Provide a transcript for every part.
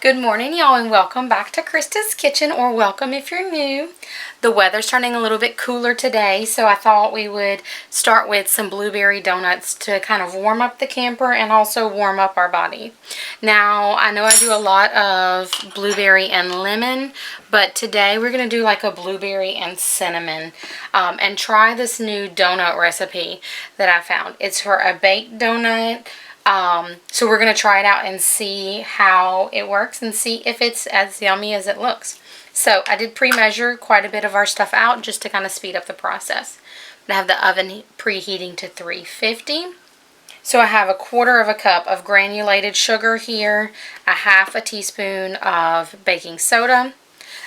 Good morning, y'all, and welcome back to Krista's Kitchen, or welcome if you're new. The weather's turning a little bit cooler today, so I thought we would start with some blueberry donuts to kind of warm up the camper and also warm up our body. Now, I know I do a lot of blueberry and lemon, but today we're going to do like a blueberry and cinnamon and try this new donut recipe that I found. It's for a baked donut. So we're going to try it out and see how it works and see if it's as yummy as it looks. So I did pre-measure quite a bit of our stuff out just to kind of speed up the process. I have the oven preheating to 350. So I have 1/4 cup of granulated sugar here, a 1/2 teaspoon of baking soda,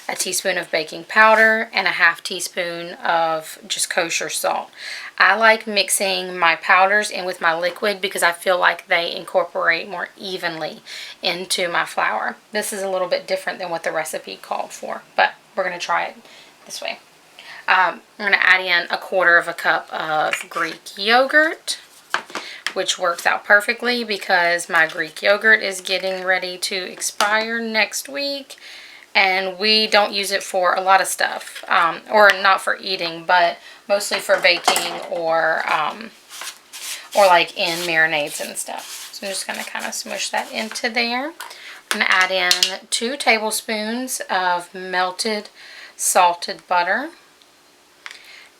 a teaspoon of baking powder, and a 1/2 teaspoon of just kosher salt. I like mixing my powders in with my liquid because I feel like they incorporate more evenly into my flour. This is a little bit different than what the recipe called for, but we're going to try it this way. I'm going to add in 1/4 cup of Greek yogurt, which works out perfectly because my Greek yogurt is getting ready to expire next week. And we don't use it for a lot of stuff, or not for eating, but mostly for baking or like in marinades and stuff. So I'm just going to kind of smush that into there. I'm going to add in 2 tablespoons of melted salted butter.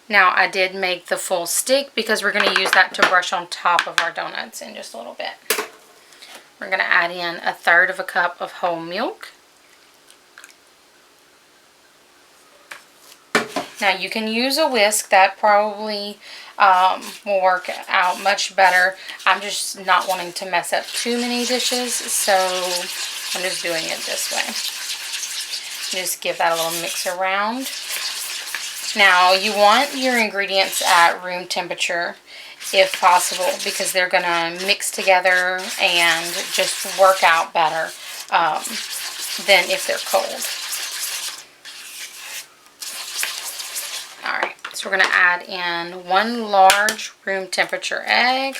Now I did make the full stick because we're going to use that to brush on top of our donuts in just a little bit. We're going to add in 1/3 cup of whole milk. Now you can use a whisk, that probably will work out much better. I'm just not wanting to mess up too many dishes, so I'm just doing it this way. Just give that a little mix around. Now you want your ingredients at room temperature if possible because they're going to mix together and just work out better than if they're cold. Alright, so we're going to add in 1 large room temperature egg.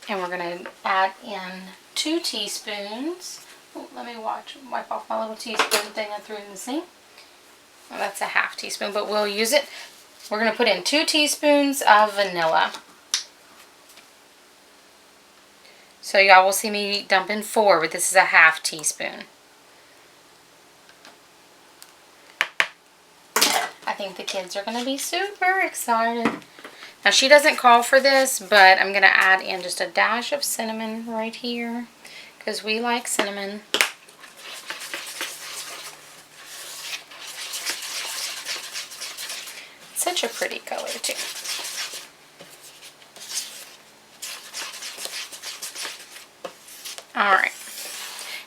And we're going to add in 2 teaspoons. Oh, let me wipe off my little teaspoon thing I threw in the sink. Well, that's a 1/2 teaspoon, but we'll use it. We're going to put in 2 teaspoons of vanilla. So y'all will see me dumping 4, but this is a 1/2 teaspoon. I think the kids are going to be super excited. Now she doesn't call for this, but I'm going to add in just a dash of cinnamon right here because we like cinnamon. Such a pretty color too. Alright,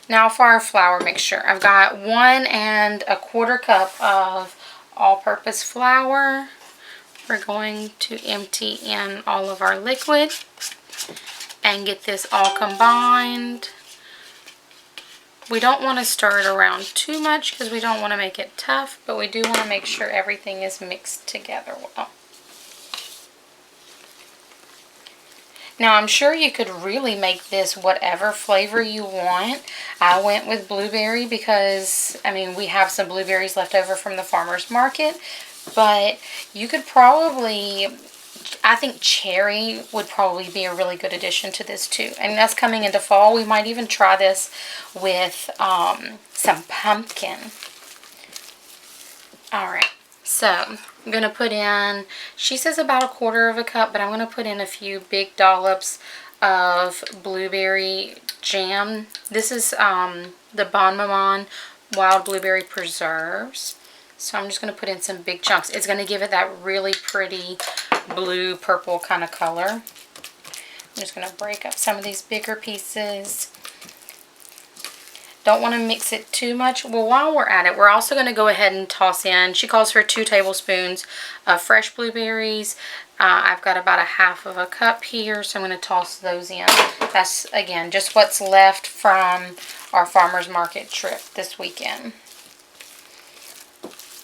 now for our flour mixture. I've got 1 1/4 cup of all-purpose flour. We're going to empty in all of our liquid and get this all combined. We don't want to stir it around too much because we don't want to make it tough, but we do want to make sure everything is mixed together well. Now, I'm sure you could really make this whatever flavor you want. I went with blueberry because, I mean, we have some blueberries left over from the farmer's market. But you could probably, I think cherry would probably be a really good addition to this too. And that's coming into fall. We might even try this with some pumpkin. Alright. So, I'm going to put in, she says about 1/4 cup, but I'm going to put in a few big dollops of blueberry jam. This is the Bon Maman Wild Blueberry Preserves. So I'm just going to put in some big chunks. It's going to give it that really pretty blue, purple kind of color. I'm just going to break up some of these bigger pieces. Don't want to mix it too much. Well, while we're at it, we're also going to go ahead and toss in, she calls for 2 tablespoons of fresh blueberries. I've got about 1/2 cup here, so I'm going to toss those in. That's, again, just what's left from our farmer's market trip this weekend.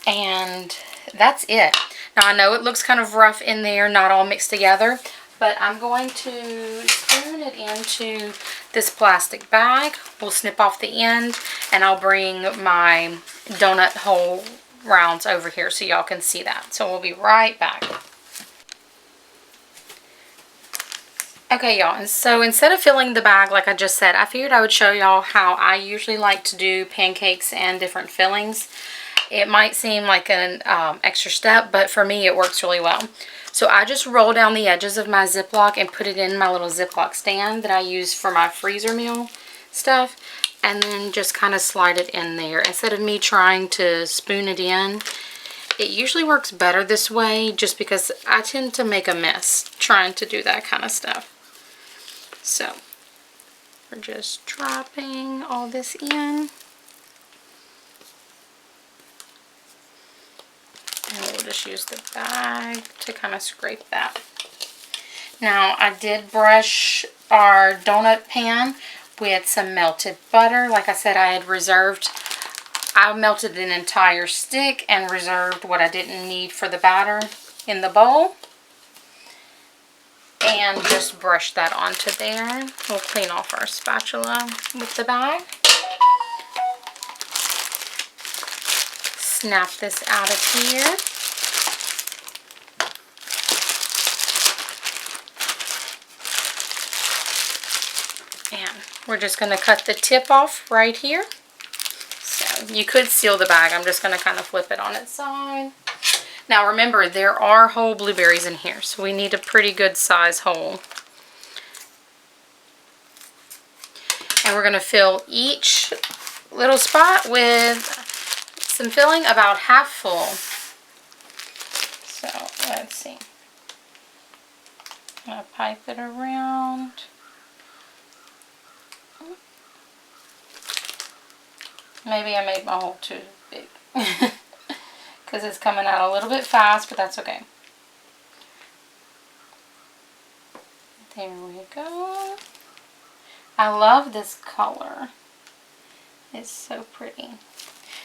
And that's it. Now I know it looks kind of rough in there, not all mixed together, but I'm going to spoon it into this plastic bag. We'll snip off the end, and I'll bring my donut hole rounds over here so y'all can see that. So we'll be right back. Okay, y'all, and so instead of filling the bag like I just said, I figured I would show y'all how I usually like to do pancakes and different fillings. It might seem like an extra step, but for me it works really well. So I just roll down the edges of my Ziploc and put it in my little Ziploc stand that I use for my freezer meal stuff, and then just kind of slide it in there. Instead of me trying to spoon it in, it usually works better this way just because I tend to make a mess trying to do that kind of stuff. So we're just dropping all this in. And we'll just use the bag to kind of scrape that. Now I did brush our donut pan with some melted butter. Like I said, I melted an entire stick and reserved what I didn't need for the batter in the bowl. And just brush that onto there. We'll clean off our spatula with the bag. Snap this out of here. And we're just going to cut the tip off right here. So you could seal the bag. I'm just going to kind of flip it on its side. Now remember, there are whole blueberries in here, so we need a pretty good size hole. And we're going to fill each little spot with some filling about half full. So let's see. I'm going to pipe it around. Maybe I made my hole too big. Because it's coming out a little bit fast, but that's okay. There we go. I love this color. It's so pretty.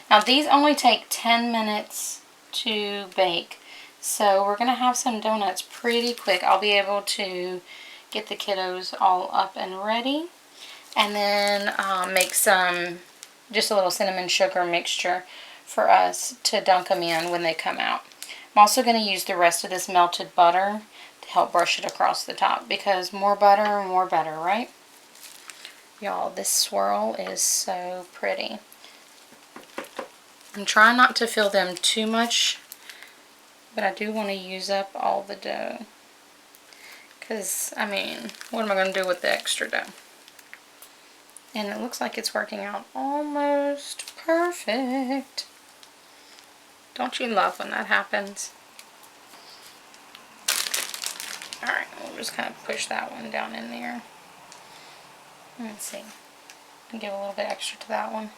Now these only take 10 minutes to bake, so we're going to have some donuts pretty quick. I'll be able to get the kiddos all up and ready, and then make some, just a little cinnamon sugar mixture for us to dunk them in when they come out. I'm also going to use the rest of this melted butter to help brush it across the top, because more butter, more better, right? Y'all, this swirl is so pretty. I'm trying not to fill them too much, but I do want to use up all the dough. Because, I mean, what am I going to do with the extra dough? And it looks like it's working out almost perfect. Don't you love when that happens? Alright, we'll just kind of push that one down in there. Let's see. And give a little bit extra to that one.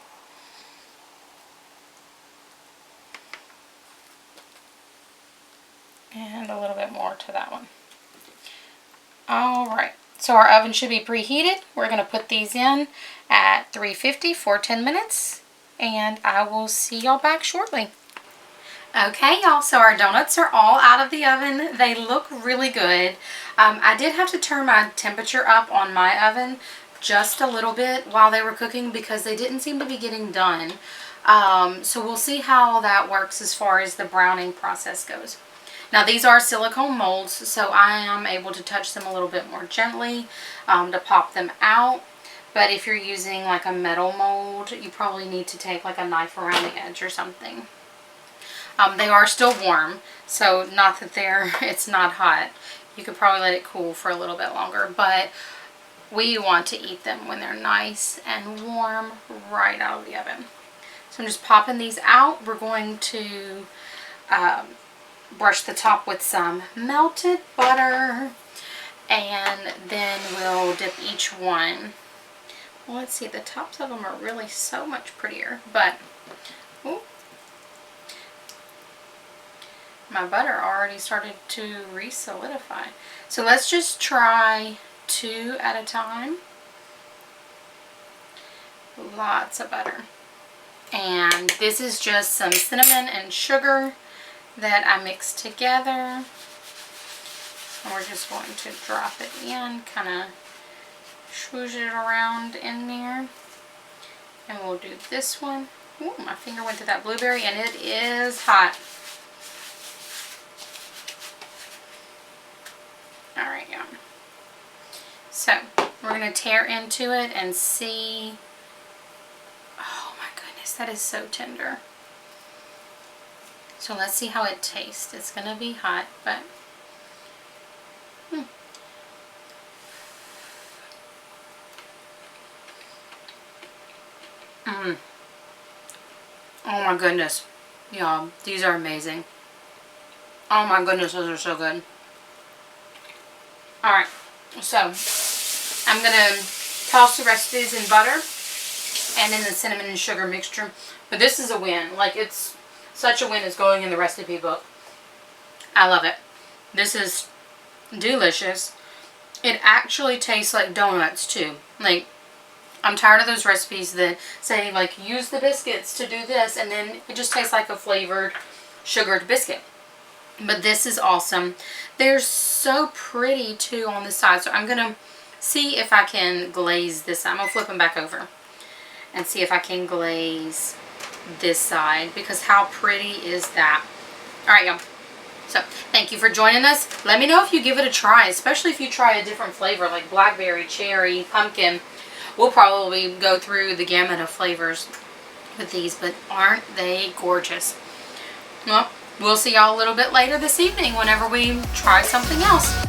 And a little bit more to that one. Alright, so our oven should be preheated. We're going to put these in at 350 for 10 minutes. And I will see y'all back shortly. Okay, y'all, so our donuts are all out of the oven. They look really good. I did have to turn my temperature up on my oven just a little bit while they were cooking because they didn't seem to be getting done. So we'll see how that works as far as the browning process goes. Now these are silicone molds, so I am able to touch them a little bit more gently to pop them out. But if you're using like a metal mold, you probably need to take like a knife around the edge or something. They are still warm, so not that it's not hot. You could probably let it cool for a little bit longer, but we want to eat them when they're nice and warm right out of the oven. So I'm just popping these out. We're going to brush the top with some melted butter, and then we'll dip each one. Well, let's see, the tops of them are really so much prettier, but ooh, my butter already started to re-solidify. So let's just try 2 at a time. Lots of butter. And this is just some cinnamon and sugar that I mixed together. And we're just going to drop it in, kind of swoosh it around in there. And we'll do this one. Ooh, my finger went to that blueberry and it is hot. Alright, yeah. So, we're going to tear into it and see. Oh my goodness, that is so tender. So let's see how it tastes. It's going to be hot, but oh my goodness. Y'all, these are amazing. Oh my goodness, those are so good. Alright, so I'm going to toss the rest of these in butter and in the cinnamon and sugar mixture. But this is a win. Like, it's such a win as going in the recipe book. I love it. This is delicious. It actually tastes like donuts too. Like, I'm tired of those recipes that say, like, use the biscuits to do this, and then it just tastes like a flavored, sugared biscuit. But this is awesome. They're so pretty too on the side. So I'm going to see if I can glaze this side. I'm going to flip them back over and see if I can glaze this side, because how pretty is that? Alright, y'all. So, thank you for joining us. Let me know if you give it a try, especially if you try a different flavor like blackberry, cherry, pumpkin. We'll probably go through the gamut of flavors with these, but aren't they gorgeous? Well, we'll see y'all a little bit later this evening whenever we try something else.